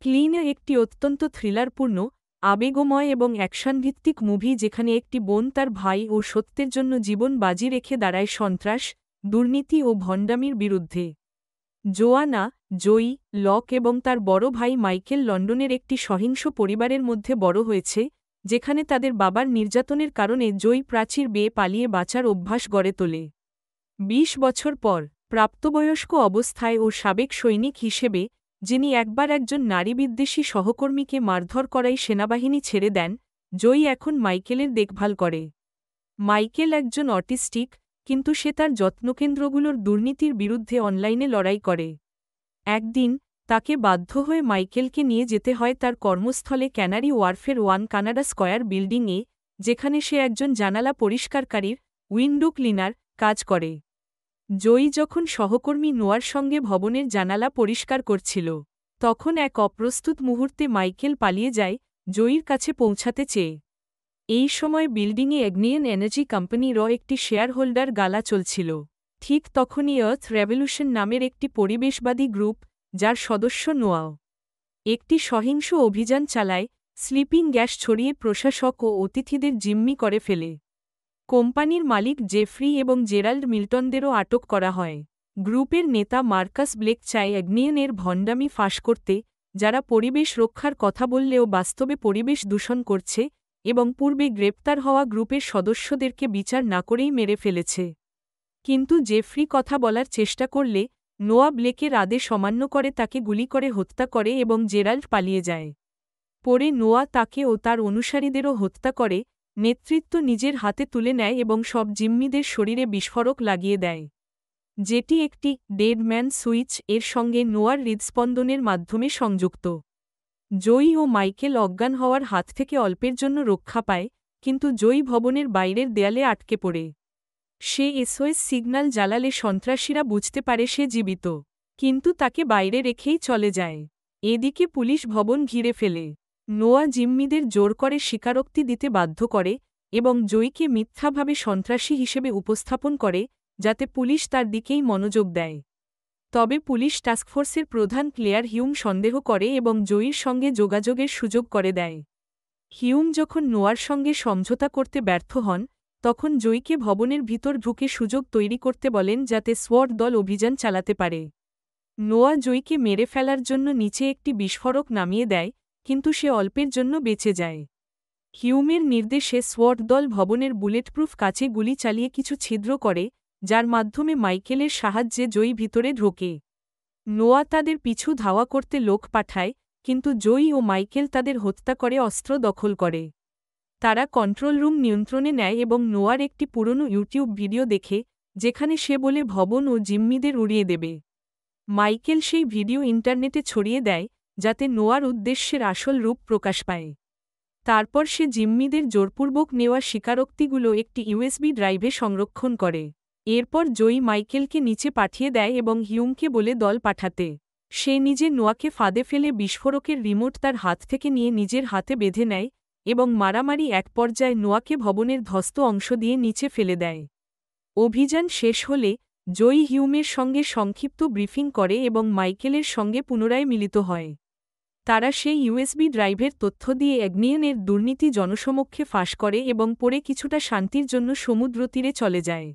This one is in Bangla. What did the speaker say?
ক্লিন একটি অত্যন্ত থ্রিলারপূর্ণ, আবেগময় এবং অ্যাকশনভিত্তিক মুভি যেখানে একটি বোন তার ভাই ও সত্যের জন্য জীবন বাজি রেখে দাঁড়ায় সন্ত্রাস, দুর্নীতি ও ভণ্ডামির বিরুদ্ধে। জোয়ানা, জয়ী, লক এবং তার বড় ভাই মাইকেল লন্ডনের একটি সহিংস পরিবারের মধ্যে বড় হয়েছে, যেখানে তাদের বাবার নির্যাতনের কারণে জয়ী প্রাচীর বেয়ে পালিয়ে বাঁচার অভ্যাস গড়ে তোলে। ২০ বছর পর, প্রাপ্তবয়স্ক অবস্থায় ও সাবেক সৈনিক হিসেবে, যিনি একবার একজন নারীবিদ্বেষী সহকর্মীকে মারধর করাই সেনাবাহিনী ছেড়ে দেন, জয়ী এখন মাইকেলের দেখভাল করে। মাইকেল একজন অটিস্টিক, কিন্তু সে তার যত্নকেন্দ্রগুলোর দুর্নীতির বিরুদ্ধে অনলাইনে লড়াই করে। একদিন, তাকে বাধ্য হয়ে মাইকেলকে নিয়ে যেতে হয় তার কর্মস্থলে ক্যানারি ওয়ার্ফের 1 কানাডা স্কয়ার বিল্ডিংয়ে, যেখানে সে একজন জানালা পরিষ্কারকারীর উইন্ডো ক্লিনার কাজ করে। জয়ী যখন সহকর্মী নোয়ার সঙ্গে ভবনের জানালা পরিষ্কার করছিল, তখন এক অপ্রস্তুত মুহূর্তে মাইকেল পালিয়ে যায়, জয়ীর কাছে পৌঁছাতে চেয়ে। এই সময় বিল্ডিংয়ে এগনিয়ান এনার্জি কোম্পানির একটি শেয়ার হোল্ডার গালা চলছিল। ঠিক তখনই আর্থ রেভলিউশন নামের একটি পরিবেশবাদী গ্রুপ, যার সদস্য নোয়াও, একটি সহিংস অভিযান চালায়, স্লিপিং গ্যাস ছড়িয়ে প্রশাসক ও অতিথিদের জিম্মি করে ফেলে। কোম্পানির মালিক জেফ্রি এবং জেরাল্ড মিল্টনদেরও আটক করা হয়। গ্রুপের নেতা মার্কাস ব্লেক চায় এগনিয়ানের ভণ্ডামি ফাঁস করতে, যারা পরিবেশ রক্ষার কথা বললেও বাস্তবে পরিবেশ দূষণ করছে, এবং পূর্বে গ্রেপ্তার হওয়া গ্রুপের সদস্যদেরকে বিচার না করেই মেরে ফেলেছে। কিন্তু জেফ্রি কথা বলার চেষ্টা করলে, নোয়া ব্লেকের আদেশ অমান্য করে তাকে গুলি করে হত্যা করে এবং জেরাল্ড পালিয়ে যায়। পরে নোয়া তাকে ও তার অনুসারীদেরও হত্যা করে, নেতৃত্ব নিজের হাতে তুলে নেয় এবং সব জিম্মিদের শরীরে বিস্ফোরক লাগিয়ে দেয়, যেটি একটি ডেড ম্যান সুইচ এর সঙ্গে নোয়ার হৃদস্পন্দনের মাধ্যমে সংযুক্ত। জয়ী ও মাইকেল অজ্ঞান হওয়ার হাত থেকে অল্পের জন্য রক্ষা পায়, কিন্তু জয়ী ভবনের বাইরের দেয়ালে আটকে পড়ে। সে এসওএস সিগন্যাল জ্বালালে সন্ত্রাসীরা বুঝতে পারে সে জীবিত, কিন্তু তাকে বাইরে রেখেই চলে যায়। এদিকে পুলিশ ভবন ঘিরে ফেলে। নোয়া জিম্মিদের জোর করে স্বীকারোক্তি দিতে বাধ্য করে, এবং জয়ীকে মিথ্যাভাবে সন্ত্রাসী হিসেবে উপস্থাপন করে, যাতে পুলিশ তার দিকেই মনোযোগ দেয়। তবে পুলিশ টাস্কফোর্সের প্রধান ক্লেয়ার হিউম সন্দেহ করে এবং জয়ীর সঙ্গে যোগাযোগের সুযোগ করে দেয়। হিউম যখন নোয়ার সঙ্গে সমঝোতা করতে ব্যর্থ হন, তখন জয়ীকে ভবনের ভিতর ঢুকে সুযোগ তৈরি করতে বলেন যাতে সোয়াট দল অভিযান চালাতে পারে। নোয়া জয়ীকে মেরে ফেলার জন্য নিচে একটি বিস্ফোরক নামিয়ে দেয়, কিন্তু সে অল্পের জন্য বেঁচে যায়। হিউমের নির্দেশে সোয়াট দল ভবনের বুলেটপ্রুফ কাচে গুলি চালিয়ে কিছু ছিদ্র করে, যার মাধ্যমে মাইকেলের সাহায্যে জয়ী ভিতরে ঢোকে। নোয়া তাদের পিছু ধাওয়া করতে লোক পাঠায়, কিন্তু জয়ী ও মাইকেল তাদের হত্যা করে অস্ত্র দখল করে। তারা কন্ট্রোল রুম নিয়ন্ত্রণে নেয় এবং নোয়ার একটি পুরনো ইউটিউব ভিডিও দেখে, যেখানে সে বলে ভবন ও জিম্মিদের উড়িয়ে দেবে। মাইকেল সেই ভিডিও ইন্টারনেটে ছড়িয়ে দেয়, যাতে নোয়ার উদ্দেশ্যের আসল রূপ প্রকাশ পায়। তারপর সে জিম্মিদের জোরপূর্বক নেওয়া স্বীকারোক্তিগুলো একটি ইউএসবি ড্রাইভে সংরক্ষণ করে। এরপর জয়ী মাইকেলকে নিচে পাঠিয়ে দেয় এবং হিউমকে বলে দল পাঠাতে। সে নিজে নোয়াকে ফাঁদে ফেলে বিস্ফোরকের রিমোট তার হাত থেকে নিয়ে নিজের হাতে বেঁধে নেয়, এবং মারামারি এক পর্যায়ে নোয়াকে ভবনের ধ্বস্ত অংশ দিয়ে নিচে ফেলে দেয়। অভিযান শেষ হলে, জয়ী হিউমের সঙ্গে সংক্ষিপ্ত ব্রিফিং করে এবং মাইকেলের সঙ্গে পুনরায় মিলিত হয়। তারা সেই ইউএসবি ড্রাইভের তথ্য দিয়ে এগনিয়ানের দুর্নীতি জনসমক্ষে ফাঁস করে এবং পরে কিছুটা শান্তির জন্য সমুদ্র তীরে চলে যায়।